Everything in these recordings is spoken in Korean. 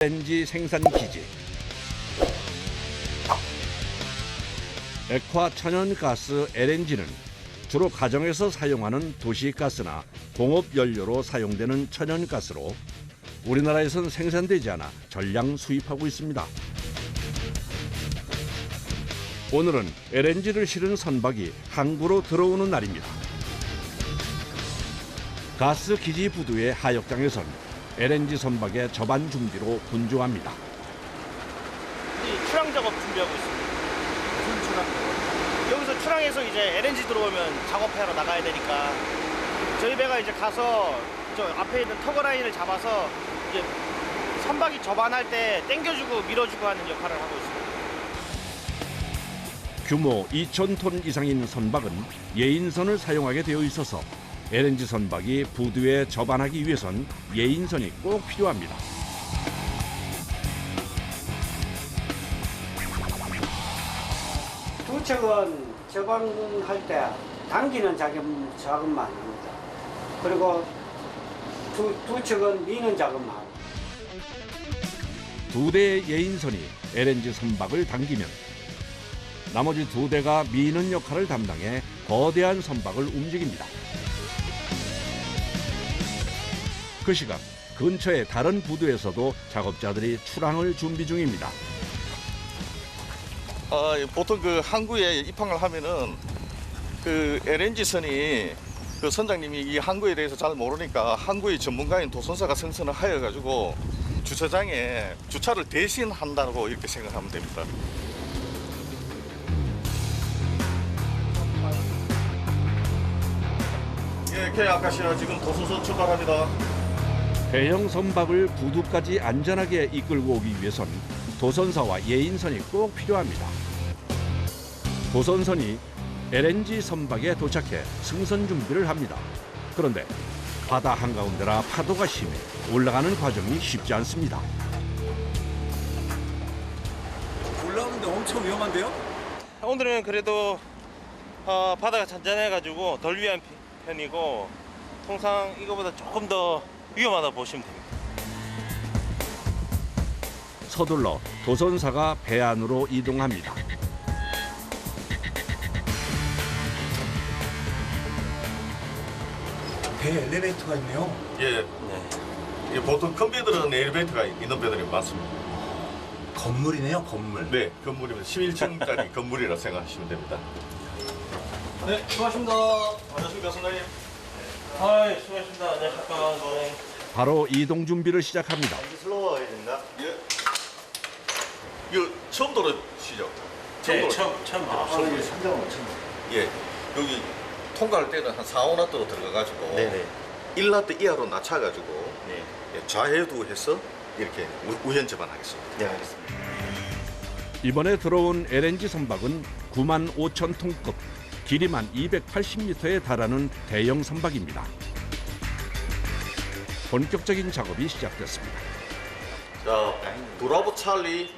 LNG 생산 기지. 액화 천연가스 LNG는 주로 가정에서 사용하는 도시가스나 공업 연료로 사용되는 천연가스로 우리나라에선 생산되지 않아 전량 수입하고 있습니다. 오늘은 LNG를 실은 선박이 항구로 들어오는 날입니다. 가스 기지 부두의 하역장에선 LNG 선박의 접안 준비로 분주합니다. 출항 작업 준비하고 있습니다. 무슨 출항? 여기서 출항해서 이제 LNG 들어오면 작업하러 나가야 되니까 저희 배가 이제 가서 저 앞에 있는 터거 라인을 잡아서 이제 선박이 접안할 때 당겨주고 밀어주고 하는 역할을 하고 있습니다. 규모 2,000톤 이상인 선박은 예인선을 사용하게 되어 있어서 LNG 선박이 부두에 접안하기 위해선 예인선이 꼭 필요합니다. 두 척은 접안할 때 당기는 작업만 합니다. 그리고 두 척은 미는 작업만 합니다. 두 대의 예인선이 LNG 선박을 당기면 나머지 두 대가 미는 역할을 담당해 거대한 선박을 움직입니다. 그 시각 근처의 다른 부두에서도 작업자들이 출항을 준비 중입니다. 보통 그 항구에 입항을 하면은 그 LNG 선이 그 선장님이 이 항구에 대해서 잘 모르니까 항구의 전문가인 도선사가 승선을 하여가지고 주차장에 주차를 대신한다고 이렇게 생각하면 됩니다. 예, K 아카시아 지금 도선선 출발합니다. 대형 선박을 부두까지 안전하게 이끌고 오기 위해선 도선사와 예인선이 꼭 필요합니다. 도선선이 LNG 선박에 도착해 승선 준비를 합니다. 그런데 바다 한가운데라 파도가 심해 올라가는 과정이 쉽지 않습니다. 올라오는데 엄청 위험한데요? 오늘은 그래도 바다가 잔잔해가지고 덜 위한 편이고 통상 이거보다 조금 더 위험하다 보시면 됩니다. 서둘러 도선사가 배 안으로 이동합니다. 배에 엘리베이터가 있네요. 예, 예, 보통 큰 배들은 엘리베이터가 있는 배들이 많습니다. 건물이네요, 건물. 네, 건물이면 11층짜리 건물이라 생각하시면 됩니다. 네, 수고하십니다. 안녕하십니까, 선장님. 수고하십니다. 안녕하십니까. 바로 이동 준비를 시작합니다. 슬로우 해야 됩니다. 예. 이거 처음 들어시죠? 네, 처음 처음. 선장은 처음. 예, 여기 통과할 때는 한 4, 5나트로 들어가가지고 네네. 1나트 이하로 낮춰가지고 네. 예, 좌회도 해서 이렇게 우현 접안하겠습니다. 네, 알겠습니다. 이번에 들어온 LNG 선박은 9만 5천 톤급, 길이만 280m에 달하는 대형 선박입니다. 본격적인 작업이 시작됐습니다. 자, 브라보 찰리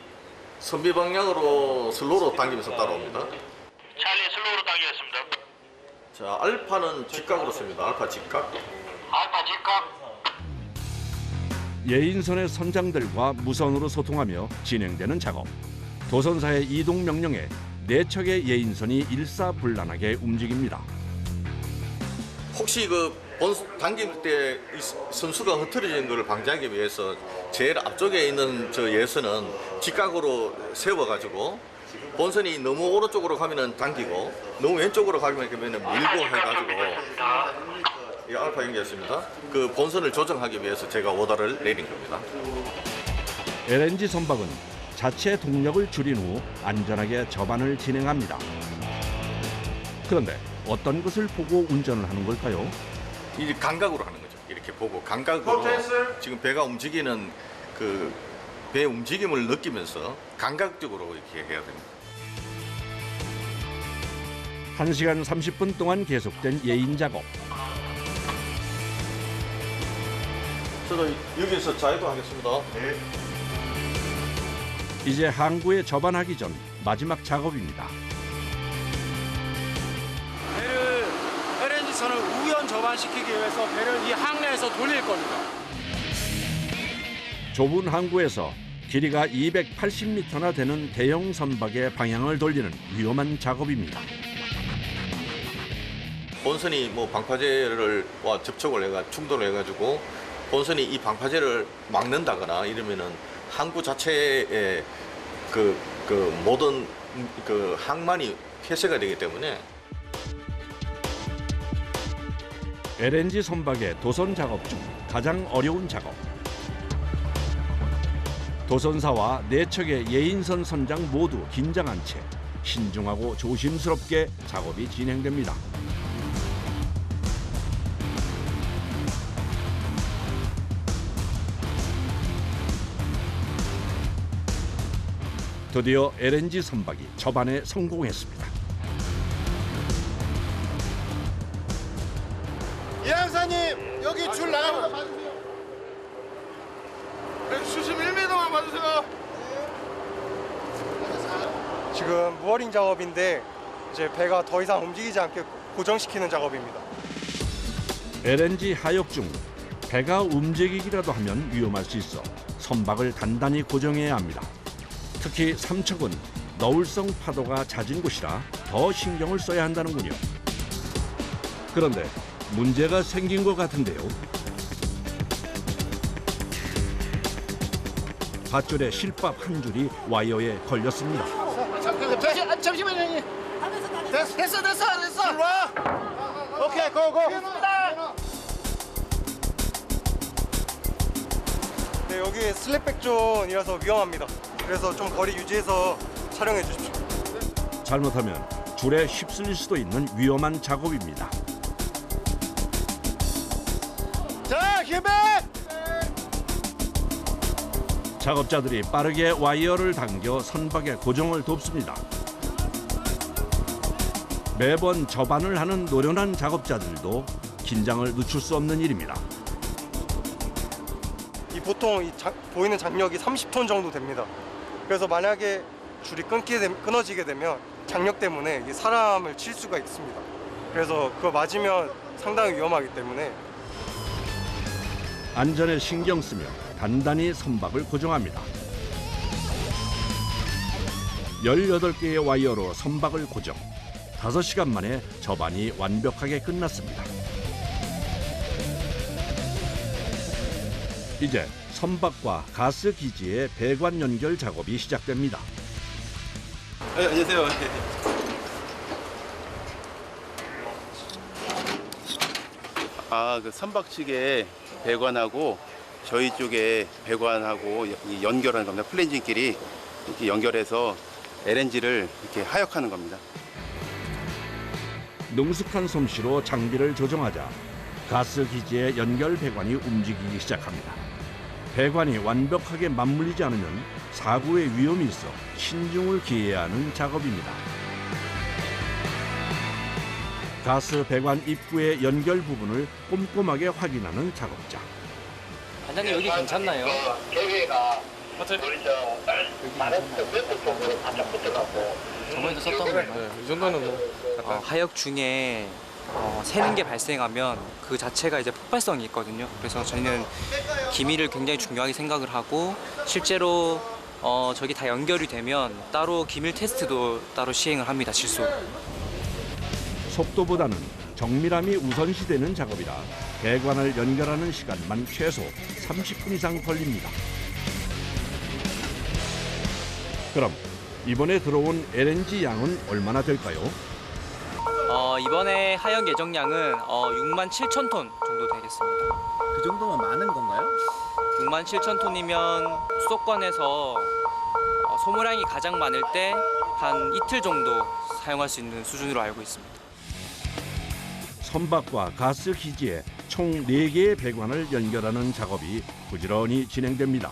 선비 방향으로 슬로우로 당기면서 따라옵니다. 찰리 슬로우로 당기겠습니다. 자, 알파는 직각으로 씁니다. 알파 직각. 알파 직각. 예인선의 선장들과 무선으로 소통하며 진행되는 작업. 도선사의 이동 명령에 4척의 예인선이 일사불란하게 움직입니다. 혹시 그 당길 때 이 선수가 흐트러지는 것을 방지하기 위해서 제일 앞쪽에 있는 저 예선은 직각으로 세워가지고 본선이 너무 오른쪽으로 가면은 당기고 너무 왼쪽으로 가면 밀고 해가지고 이 알파 연기였습니다. 그 본선을 조정하기 위해서 제가 오더를 내린 겁니다. LNG 선박은 자체 동력을 줄인 후 안전하게 접안을 진행합니다. 그런데 어떤 것을 보고 운전을 하는 걸까요? 이제 감각으로 하는 거죠. 이렇게 보고 감각으로 지금 배가 움직이는 그 배 움직임을 느끼면서 감각적으로 이렇게 해야 됩니다. 1시간 30분 동안 계속된 예인 작업. 저도 여기서 좌회도 하겠습니다. 네. 이제 항구에 접안하기 전 마지막 작업입니다. 배를 LNG선을 우연 접안시키기 위해서 배를 이 항내에서 돌릴 겁니다. 좁은 항구에서 길이가 280m나 되는 대형 선박의 방향을 돌리는 위험한 작업입니다. 본선이 뭐 방파제를 접촉을 해가 충돌을 해가지고 본선이 이 방파제를 막는다거나 이러면은 항구 자체의 그 모든 그 항만이 폐쇄가 되기 때문에 LNG 선박의 도선 작업 중 가장 어려운 작업. 도선사와 네 척의 예인선 선장 모두 긴장한 채 신중하고 조심스럽게 작업이 진행됩니다. 드디어 LNG 선박이 접안에 성공했습니다. 이항사님 여기 줄 나가는 거 봐주세요. 수심 1m만 봐주세요. 지금 무어링 작업인데 이제 배가 더 이상 움직이지 않게 고정시키는 작업입니다. LNG 하역 중 배가 움직이기라도 하면 위험할 수 있어 선박을 단단히 고정해야 합니다. 특히 삼척은 너울성 파도가 잦은 곳이라 더 신경을 써야 한다는군요. 그런데 문제가 생긴 것 같은데요. 밧줄에 실밥 한 줄이 와이어에 걸렸습니다. 잠시만요 형님. 됐어. 일로 와. 오케이 고고. 네, 여기 슬랩백 존이라서 위험합니다. 그래서 좀 거리 유지해서 촬영해 주십시오. 잘못하면 줄에 휩쓸릴 수도 있는 위험한 작업입니다. 자 힘내. 작업자들이 빠르게 와이어를 당겨 선박의 고정을 돕습니다. 매번 접안을 하는 노련한 작업자들도 긴장을 늦출 수 없는 일입니다. 보통 보이는 장력이 30톤 정도 됩니다. 그래서 만약에 줄이 끊어지게 되면 장력 때문에 이 사람을 칠 수가 있습니다. 그래서 그거 맞으면 상당히 위험하기 때문에 안전에 신경 쓰며 단단히 선박을 고정합니다. 18개의 와이어로 선박을 고정. 5시간 만에 접안이 완벽하게 끝났습니다. 이제 선박과 가스 기지의 배관 연결 작업이 시작됩니다. 네, 안녕하세요. 그 선박 측에 배관하고 저희 쪽에 배관하고 연결하는 겁니다. 플랜징끼리 이렇게 연결해서 LNG를 이렇게 하역하는 겁니다. 능숙한 솜씨로 장비를 조정하자 가스 기지의 연결 배관이 움직이기 시작합니다. 배관이 완벽하게 맞물리지 않으면 사고의 위험이 있어 신중을 기해야 하는 작업입니다. 가스 배관 입구의 연결 부분을 꼼꼼하게 확인하는 작업자. 반장님 여기 괜찮나요? 저번에도 썼던 거예요. 이 정도는 뭐 하역 중에 새는 게 발생하면 그 자체가 이제 폭발성이 있거든요. 그래서 저희는 기미를 굉장히 중요하게 생각을 하고 실제로 저기 다 연결이 되면 따로 기밀 테스트도 따로 시행을 합니다. 실수. 속도보다는 정밀함이 우선시되는 작업이라 배관을 연결하는 시간만 최소 30분 이상 걸립니다. 그럼 이번에 들어온 LNG 양은 얼마나 될까요? 이번에 하역 예정량은 6만 7천 톤 정도 되겠습니다. 그 정도면 많은 건가요? 6만 7천 톤이면 수도권에서 소모량이 가장 많을 때 한 이틀 정도 사용할 수 있는 수준으로 알고 있습니다. 선박과 가스 기지에 총 4개의 배관을 연결하는 작업이 부지런히 진행됩니다.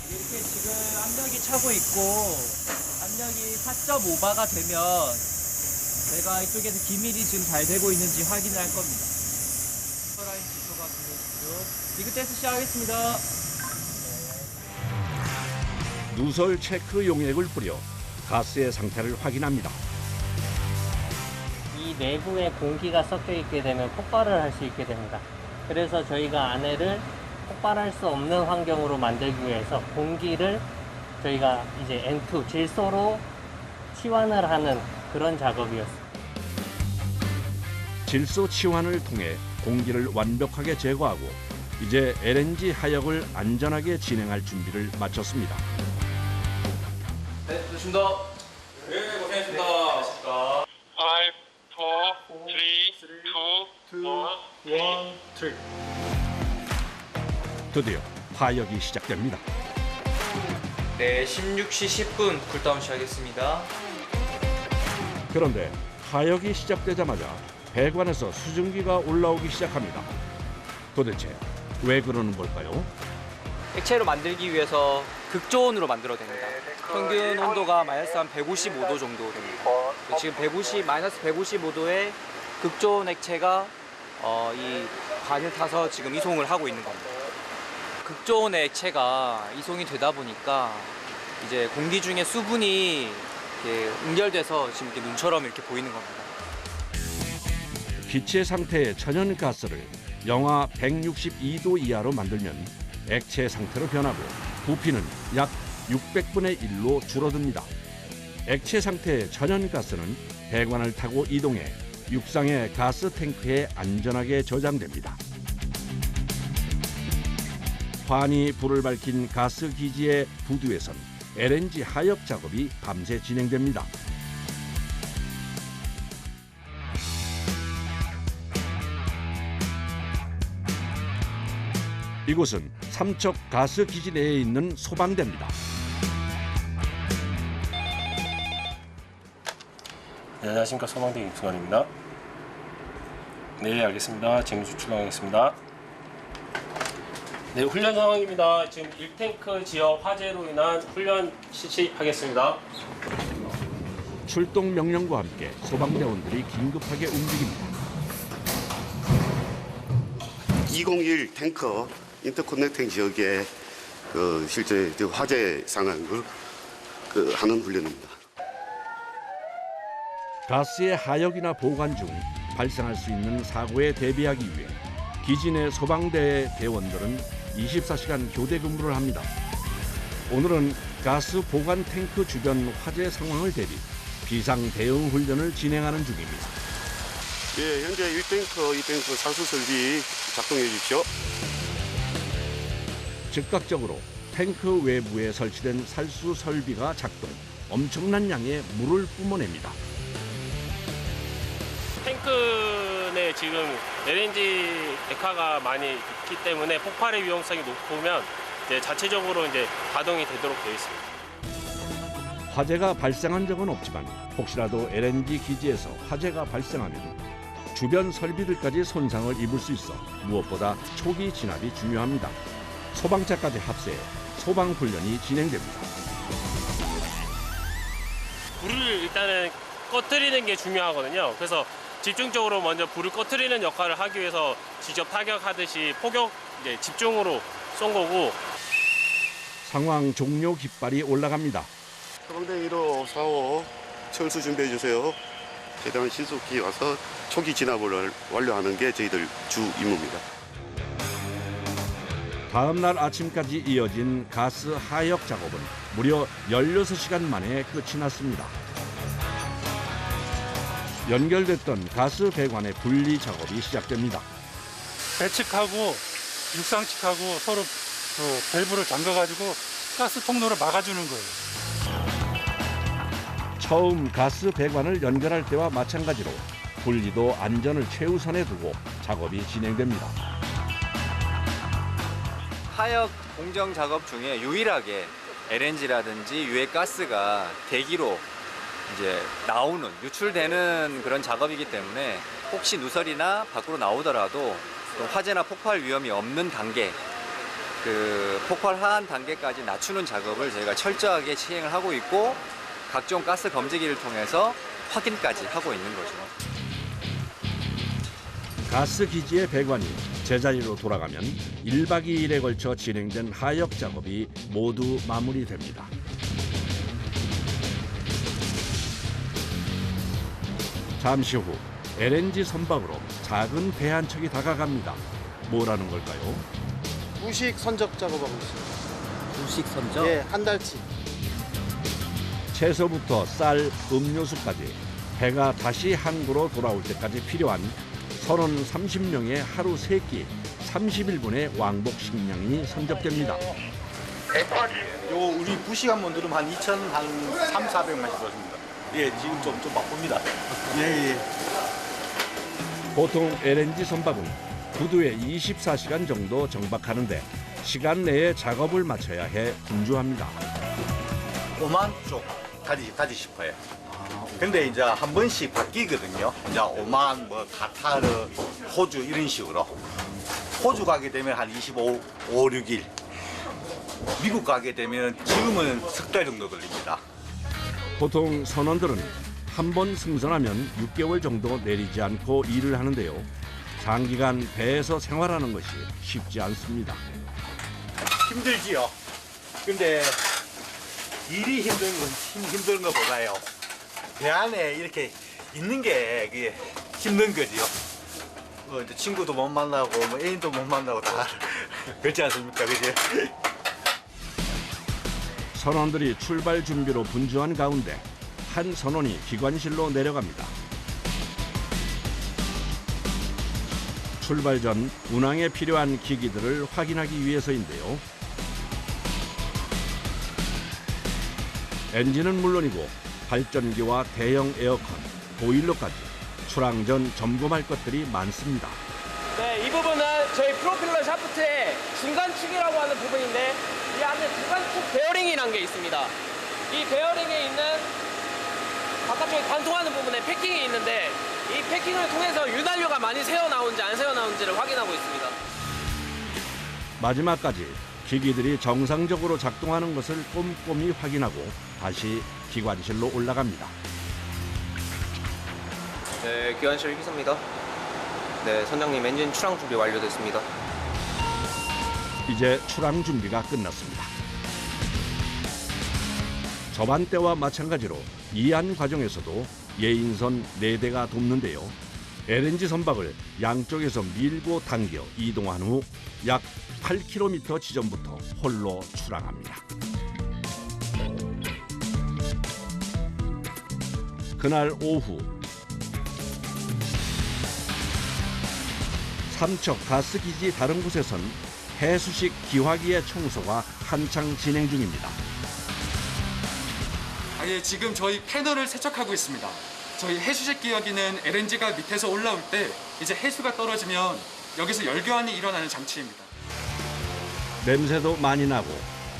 이렇게 지금 압력이 차고 있고 압력이 4.5바가 되면 제가 이쪽에서 기밀이 지금 잘 되고 있는지 확인을 할 겁니다. 라인 지표가 들어오시죠. 리그 테스트 시작하겠습니다. 누설 체크 용액을 뿌려 가스의 상태를 확인합니다. 이 이 내부에 공기가 섞여 있게 되면 폭발을 할 수 있게 됩니다. 그래서 저희가 안에를 폭발할 수 없는 환경으로 만들기 위해서 공기를 저희가 이제 N2 질소로 치환을 하는 그런 작업이었습니다. 질소 치환을 통해 공기를 완벽하게 제거하고 이제 LNG 하역을 안전하게 진행할 준비를 마쳤습니다. 네, 좋습니다. 네, 고생하셨습니다. 5, 4, 3, 2, 1. 3. 드디어 하역이 시작됩니다. 네, 16시 10분 쿨다운 시작하겠습니다. 그런데 하역이 시작되자마자 배관에서 수증기가 올라오기 시작합니다. 도대체 왜 그러는 걸까요? 액체로 만들기 위해서 극저온으로 만들어야 됩니다. 평균 온도가 마이너스 한 155도 정도 됩니다. 지금 마이너스 155도의 극저온 액체가 이 관을 타서 지금 이송을 하고 있는 겁니다. 극저온의 액체가 이송이 되다 보니까 이제 공기 중에 수분이 이렇게 응결돼서 지금 이렇게 눈처럼 이렇게 보이는 겁니다. 기체 상태의 천연가스를 영하 162도 이하로 만들면 액체 상태로 변하고 부피는 약 600분의 1로 줄어듭니다. 액체 상태의 천연가스는 배관을 타고 이동해 육상의 가스 탱크에 안전하게 저장됩니다. 환히 불을 밝힌 가스 기지의 부두에선 LNG 하역 작업이 밤새 진행됩니다. 이곳은 삼척 가스 기지 내에 있는 소방대입니다. 네, 안녕하십니까. 소방대 임승환입니다. 네, 알겠습니다. 지금 출동하겠습니다. 네, 훈련 상황입니다. 지금 1탱크 지역 화재로 인한 훈련 실시하겠습니다. 출동 명령과 함께 소방대원들이 긴급하게 움직입니다. 201 탱커 인터커넥팅 지역에 실제 화재 상황을 하는 훈련입니다. 가스의 하역이나 보관 중 발생할 수 있는 사고에 대비하기 위해 기지 내 소방대 대원들은 24시간 교대 근무를 합니다. 오늘은 가스 보관 탱크 주변 화재 상황을 대비 비상 대응 훈련을 진행하는 중입니다. 예, 현재 1탱크, 2탱크 살수 설비 작동해 주십시오. 즉각적으로 탱크 외부에 설치된 살수 설비가 작동, 엄청난 양의 물을 뿜어냅니다. 탱크 내 지금 LNG 액화가 많이 있기 때문에 폭발의 위험성이 높으면 이제 자체적으로 이제 가동이 되도록 되어 있습니다. 화재가 발생한 적은 없지만 혹시라도 LNG 기지에서 화재가 발생하면 주변 설비들까지 손상을 입을 수 있어 무엇보다 초기 진압이 중요합니다. 소방차까지 합세해 소방 훈련이 진행됩니다. 불을 일단은 꺼뜨리는 게 중요하거든요. 그래서 집중적으로 먼저 불을 꺼뜨리는 역할을 하기 위해서 직접 타격하듯이 포격 이제 집중으로 쏜 거고. 상황 종료 깃발이 올라갑니다. 소방대 1호, 4호 철수 준비해 주세요. 최대한 신속히 와서 초기 진압을 완료하는 게 저희들 주 임무입니다. 다음 날 아침까지 이어진 가스 하역 작업은 무려 16시간 만에 끝이 났습니다. 연결됐던 가스 배관의 분리 작업이 시작됩니다. 배측하고 육상측하고 서로 밸브를 잠가가지고 가스 통로를 막아주는 거예요. 처음 가스 배관을 연결할 때와 마찬가지로 분리도 안전을 최우선에 두고 작업이 진행됩니다. 하역 공정 작업 중에 유일하게 LNG라든지 유해가스가 대기로 이제 나오는, 유출되는 그런 작업이기 때문에 혹시 누설이나 밖으로 나오더라도 화재나 폭발 위험이 없는 단계, 폭발 하한 단계까지 낮추는 작업을 저희가 철저하게 시행을 하고 있고 각종 가스 검지기를 통해서 확인까지 하고 있는 거죠. 가스 기지의 배관이 제자리로 돌아가면 1박 2일에 걸쳐 진행된 하역 작업이 모두 마무리됩니다. 잠시 후 LNG 선박으로 작은 배 한 척이 다가갑니다. 뭐라는 걸까요? 부식 선적 작업하고 있어요. 부식 선적? 예, 한 달치. 채소부터 쌀, 음료수까지 배가 다시 항구로 돌아올 때까지 필요한 30명의 하루 3끼 31분의 왕복 식량이 선적됩니다. 요 우리 부식 한번 누르면 한 2,300~400만씩 들어집니다. 예, 지금 좀 바쁩니다. 예. 보통 LNG 선박은 구두에 24시간 정도 정박하는데 시간 내에 작업을 마쳐야 해 분주합니다. 오만 쪽 가지 싶어요. 근데 이제 한 번씩 바뀌거든요. 이제 오만, 카타르, 호주 이런 식으로. 호주 가게 되면 한 25, 6일. 미국 가게 되면 지금은 석 달 정도 걸립니다. 보통 선원들은 한 번 승선하면 6개월 정도 내리지 않고 일을 하는데요. 장기간 배에서 생활하는 것이 쉽지 않습니다. 힘들지요. 근데 일이 힘든 것보다요. 배 안에 이렇게 있는 게 그게 힘든 거지요. 이제 친구도 못 만나고 애인도 못 만나고 다 그렇지 않습니까, 그지? 선원들이 출발 준비로 분주한 가운데 한 선원이 기관실로 내려갑니다. 출발 전 운항에 필요한 기기들을 확인하기 위해서인데요. 엔진은 물론이고 발전기와 대형 에어컨, 보일러까지 출항 전 점검할 것들이 많습니다. 네, 이 부분은 저희 프로필러 샤프트의 중간축이라고 하는 부분인데 이 안에 중간축 베어링이라는 게 있습니다. 이 베어링에 있는 바깥쪽에 관통하는 부분에 패킹이 있는데 이 패킹을 통해서 윤활유가 많이 새어나오는지 안 새어나오는지를 확인하고 있습니다. 마지막까지 기기들이 정상적으로 작동하는 것을 꼼꼼히 확인하고 다시 기관실로 올라갑니다. 네, 기관실 희소입니다. 네, 선장님 엔진 출항 준비 완료됐습니다. 이제 출항 준비가 끝났습니다. 저반 때와 마찬가지로 이안 과정에서도 예인선 4대가 돕는데요. LNG 선박을 양쪽에서 밀고 당겨 이동한 후 약 8km 지점부터 홀로 출항합니다. 그날 오후 삼척 가스기지 다른 곳에선 해수식 기화기의 청소가 한창 진행 중입니다. 예, 지금 저희 패널을 세척하고 있습니다. 저희 해수식 기화기는 LNG가 밑에서 올라올 때 이제 해수가 떨어지면 여기서 열교환이 일어나는 장치입니다. 냄새도 많이 나고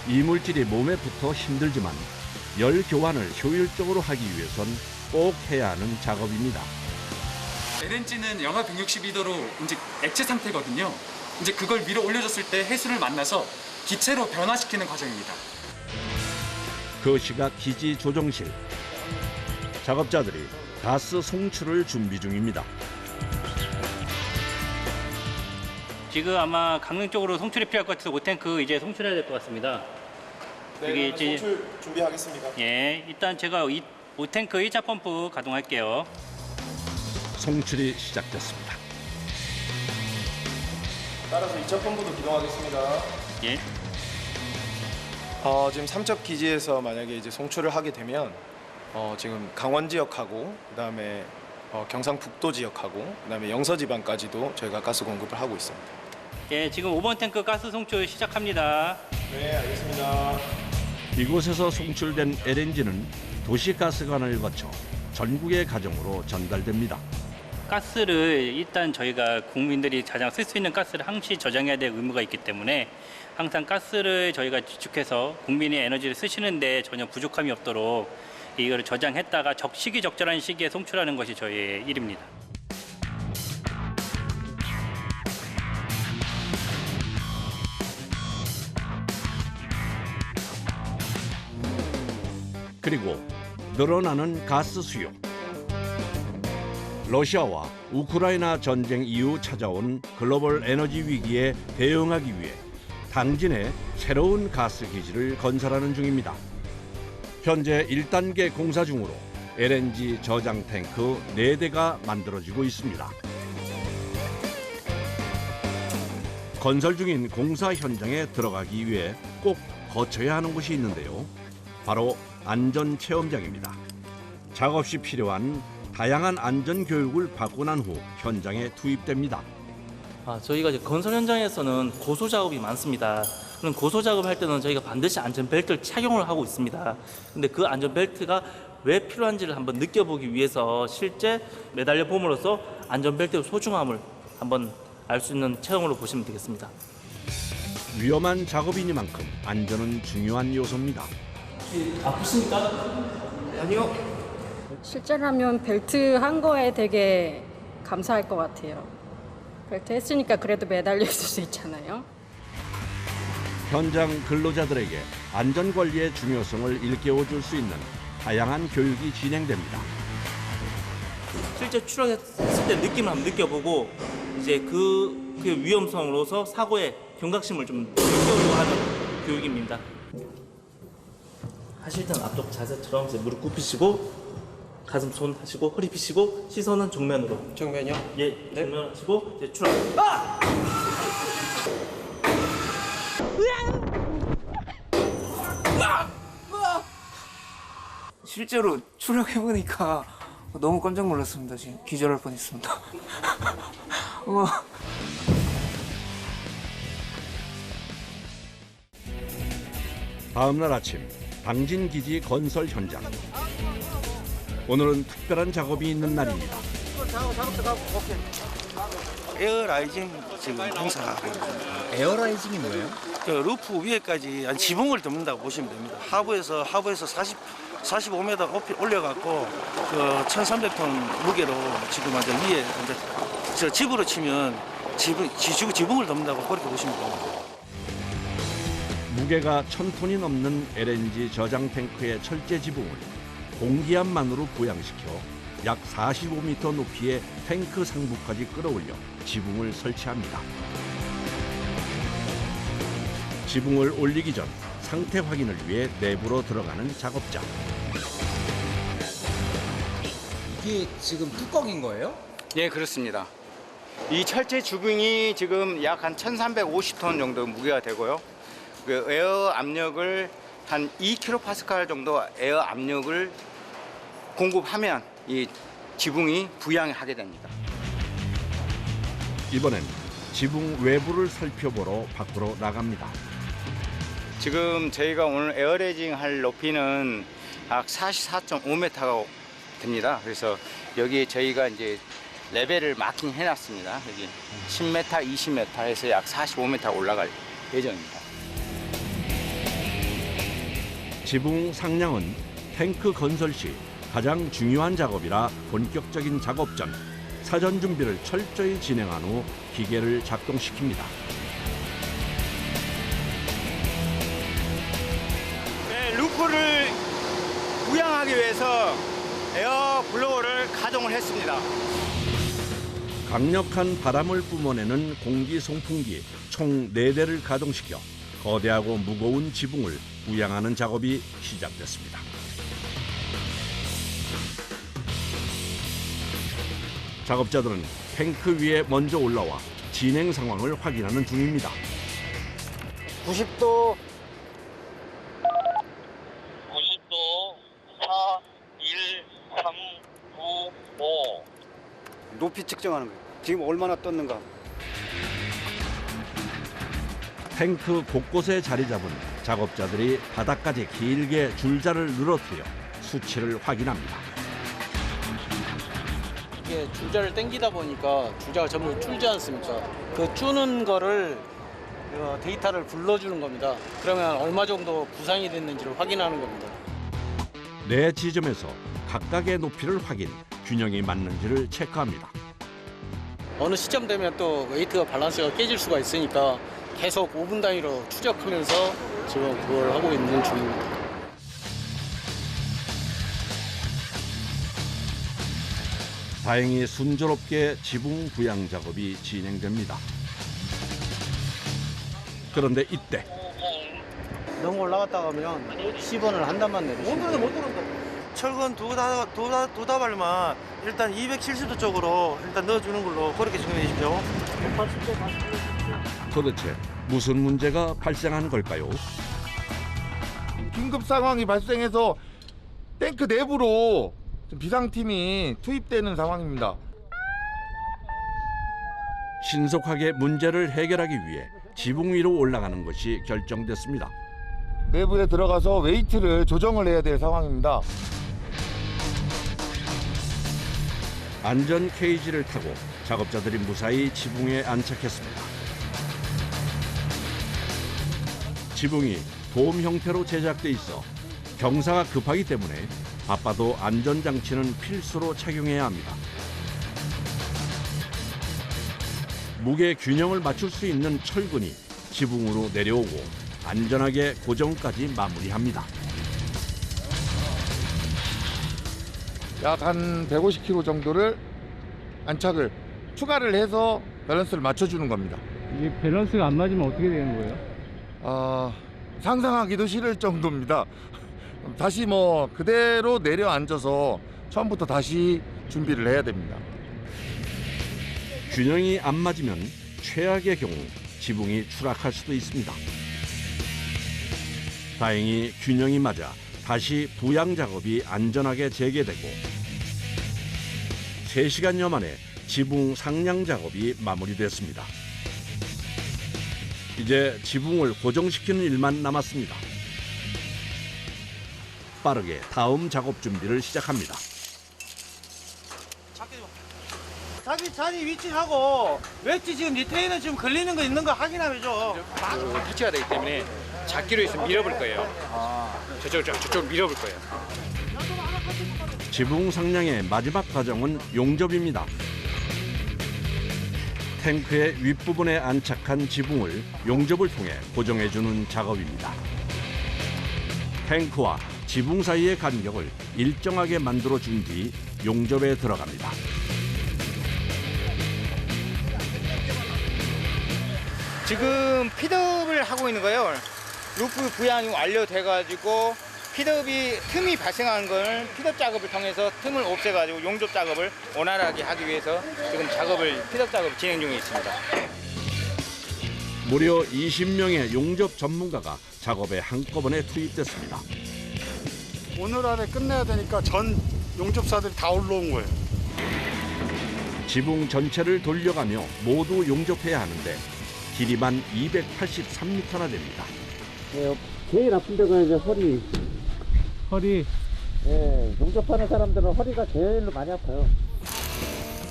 이물질이 몸에 붙어 힘들지만 열 교환을 효율적으로 하기 위해선 꼭 해야 하는 작업입니다. LNG는 영하 162도로 이제 액체 상태거든요. 이제 그걸 위로 올려줬을 때 해수를 만나서 기체로 변화시키는 과정입니다. 그 시각 기지 조정실. 작업자들이 가스 송출을 준비 중입니다. 지금 아마 강릉 쪽으로 송출이 필요할 것 같아서 5탱크 이제 송출해야 될 것 같습니다. 네, 송출 준비하겠습니다. 예, 일단 제가 5탱크 1차 펌프 가동할게요. 송출이 시작됐습니다. 따라서 2차 펌프도 기동하겠습니다. 예. 지금 삼척 기지에서 만약에 이제 송출을 하게 되면 지금 강원 지역하고 그다음에 경상북도 지역하고 그다음에 영서 지방까지도 저희가 가스 공급을 하고 있습니다. 예, 지금 5번 탱크 가스 송출 시작합니다. 네, 알겠습니다. 이곳에서 송출된 LNG는 도시가스관을 거쳐 전국의 가정으로 전달됩니다. 가스를 일단 저희가 국민들이 가장 쓸 수 있는 가스를 항시 저장해야 될 의무가 있기 때문에 항상 가스를 저희가 지축해서 국민이 에너지를 쓰시는데 전혀 부족함이 없도록 이거를 저장했다가 시기적절한 시기에 송출하는 것이 저희의 일입니다. 그리고 늘어나는 가스 수요. 러시아와 우크라이나 전쟁 이후 찾아온 글로벌 에너지 위기에 대응하기 위해 당진에 새로운 가스 기지를 건설하는 중입니다. 현재 1단계 공사 중으로 LNG 저장 탱크 4대가 만들어지고 있습니다. 건설 중인 공사 현장에 들어가기 위해 꼭 거쳐야 하는 곳이 있는데요. 바로 안전체험장입니다. 작업 시 필요한 다양한 안전 교육을 받고 난 후 현장에 투입됩니다. 저희가 이제 건설 현장에서는 고소 작업이 많습니다. 그럼 고소 작업할 때는 저희가 반드시 안전벨트를 착용을 하고 있습니다. 근데 그 안전벨트가 왜 필요한지를 한번 느껴보기 위해서 실제 매달려 봄으로써 안전벨트의 소중함을 한번 알 수 있는 체험으로 보시면 되겠습니다. 위험한 작업이니만큼 안전은 중요한 요소입니다. 아프십니까? 아니요. 실제라면 벨트 한 거에 되게 감사할 것 같아요. 벨트 했으니까 그래도 매달려 있을 수 있잖아요. 현장 근로자들에게 안전관리의 중요성을 일깨워줄 수 있는 다양한 교육이 진행됩니다. 실제 추락했을 때 느낌을 한번 느껴보고 이제 그 위험성으로서 사고의 경각심을 좀 느껴보려고 하는 교육입니다. 하실 때는 앞쪽 자세처럼 이제 무릎 굽히시고 가슴 손 하시고 허리 펴시고 시선은 정면으로. 정면이요? 예, 정면 하시고 이제 추락. 실제로 추락해보니까 너무 깜짝 놀랐습니다. 지금 기절할 뻔했습니다. 다음 날 아침 당진기지 건설 현장. 오늘은 특별한 작업이 있는 날입니다. 에어라이징 지금 공사하고 있습니다. 에어라이징이 뭐예요? 그 루프 위에까지 한 지붕을 덮는다고 보시면 됩니다. 하부에서 45m 높이 올려갖고 그 1,300톤 무게로 지금 완전 위에 이제 저 집으로 치면 지붕을 덮는다고 그렇게 보시면 됩니다. 무게가 1,000톤이 넘는 LNG 저장 탱크의 철제 지붕을 공기압만으로 부양시켜 약 45m 높이의 탱크 상부까지 끌어올려 지붕을 설치합니다. 지붕을 올리기 전 상태 확인을 위해 내부로 들어가는 작업자. 이게 지금 뚜껑인 거예요? 예, 그렇습니다. 이 철제 지붕이 지금 약 한 1,350톤 정도 무게가 되고요. 그 에어 압력을 한 2kPa 정도 에어 압력을 공급하면 이 지붕이 부양하게 됩니다. 이번엔 지붕 외부를 살펴보러 밖으로 나갑니다. 지금 저희가 오늘 에어레이징 할 높이는 약 44.5m가 됩니다. 그래서 여기 저희가 이제 레벨을 마킹 해놨습니다. 여기 10m, 20m에서 약 45m 올라갈 예정입니다. 지붕 상량은 탱크 건설 시 가장 중요한 작업이라 본격적인 작업 전 사전 준비를 철저히 진행한 후 기계를 작동시킵니다. 네, 루프를 부양하기 위해서 에어 블로어를 가동을 했습니다. 강력한 바람을 뿜어내는 공기 송풍기 총 4대를 가동시켜 거대하고 무거운 지붕을 부양하는 작업이 시작됐습니다. 작업자들은 탱크 위에 먼저 올라와 진행 상황을 확인하는 중입니다. 90도 4, 1, 3, 9, 5. 높이 측정하는 거예요. 지금 얼마나 떴는가. 탱크 곳곳에 자리 잡은 작업자들이 바닥까지 길게 줄자를 늘어뜨려 수치를 확인합니다. 이게 줄자를 당기다 보니까 줄자가 전부 줄지 않습니까? 그 주는 거를 데이터를 불러주는 겁니다. 그러면 얼마 정도 부상이 됐는지를 확인하는 겁니다. 네 지점에서 각각의 높이를 확인, 균형이 맞는지를 체크합니다. 어느 시점 되면 또 웨이트가 밸런스가 깨질 수가 있으니까 계속 5분 단위로 추적하면서 지금 그걸 하고 있는 중입니다. 다행히 순조롭게 지붕 부양 작업이 진행됩니다. 그런데 이때 너무 올라갔다 가면 10원을 한 단만 내리시면 못 들어온다. 철근 두 다발만 일단 270도 쪽으로 일단 넣어주는 걸로 그렇게 정리해 주십시오. 도대체 무슨 문제가 발생한 걸까요? 긴급 상황이 발생해서 탱크 내부로 비상팀이 투입되는 상황입니다. 신속하게 문제를 해결하기 위해 지붕 위로 올라가는 것이 결정됐습니다. 내부에 들어가서 웨이트를 조정을 해야 될 상황입니다. 안전 케이지를 타고 작업자들이 무사히 지붕에 안착했습니다. 지붕이 돔 형태로 제작돼 있어 경사가 급하기 때문에 바빠도 안전장치는 필수로 착용해야 합니다. 무게 균형을 맞출 수 있는 철근이 지붕으로 내려오고 안전하게 고정까지 마무리합니다. 약 한 150kg 정도를 안착을 추가를 해서 밸런스를 맞춰주는 겁니다. 이게 밸런스가 안 맞으면 어떻게 되는 거예요? 상상하기도 싫을 정도입니다. 다시 그대로 내려앉아서 처음부터 다시 준비를 해야 됩니다. 균형이 안 맞으면 최악의 경우 지붕이 추락할 수도 있습니다. 다행히 균형이 맞아 다시 부양 작업이 안전하게 재개되고 3시간여 만에 지붕 상량 작업이 마무리됐습니다. 이제 지붕을 고정시키는 일만 남았습니다. 빠르게 다음 작업 준비를 시작합니다. 자기 자리 위치하고 웨지 지금 밑에는 지금 걸리는 거 있는 거 확인하죠. 위치가 되기 때문에 작기로 해서 밀어볼 거예요. 저쪽 밀어볼 거예요. 지붕 상량의 마지막 과정은 용접입니다. 탱크의 윗부분에 안착한 지붕을 용접을 통해 고정해주는 작업입니다. 탱크와 지붕 사이의 간격을 일정하게 만들어준 뒤 용접에 들어갑니다. 지금 피드업을 하고 있는 거예요. 루프 부양이 완료돼가지고 피드업이 틈이 발생하는 걸 피드업 작업을 통해서 틈을 없애가지고 용접 작업을 원활하게 하기 위해서 지금 피드업 작업을 진행 중에 있습니다. 무려 20명의 용접 전문가가 작업에 한꺼번에 투입됐습니다. 오늘 안에 끝내야 되니까 전 용접사들이 다 올라온 거예요. 지붕 전체를 돌려가며 모두 용접해야 하는데 길이만 283m나 됩니다. 제일 아픈 데가 이제 허리. 예, 용접하는 사람들은 허리가 제일 많이 아파요.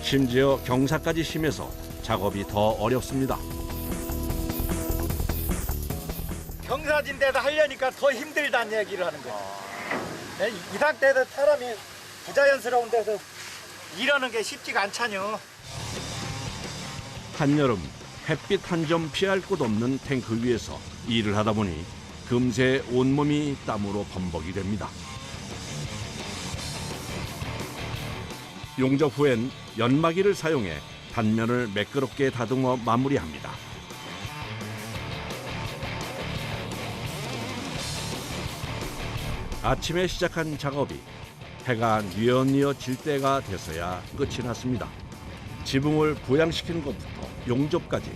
심지어 경사까지 심해서 작업이 더 어렵습니다. 경사진데도 하려니까 더 힘들다는 얘기를 하는 거예요. 이 상태에서 사람이 부자연스러운 데서 일하는 게 쉽지가 않잖요. 한여름 햇빛 한 점 피할 곳 없는 탱크 위에서 일을 하다 보니 금세 온몸이 땀으로 범벅이 됩니다. 용접 후엔 연마기를 사용해 단면을 매끄럽게 다듬어 마무리합니다. 아침에 시작한 작업이 해가 뉘엿뉘엿 질 때가 돼서야 끝이 났습니다. 지붕을 부양시키는 것부터 용접까지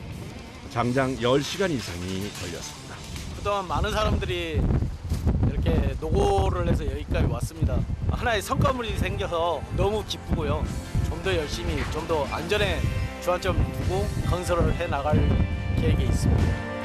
장장 10시간 이상이 걸렸습니다. 그동안 많은 사람들이 이렇게 노고를 해서 여기까지 왔습니다. 하나의 성과물이 생겨서 너무 기쁘고요. 좀 더 열심히, 좀 더 안전에 주안점을 두고 건설을 해 나갈 계획이 있습니다.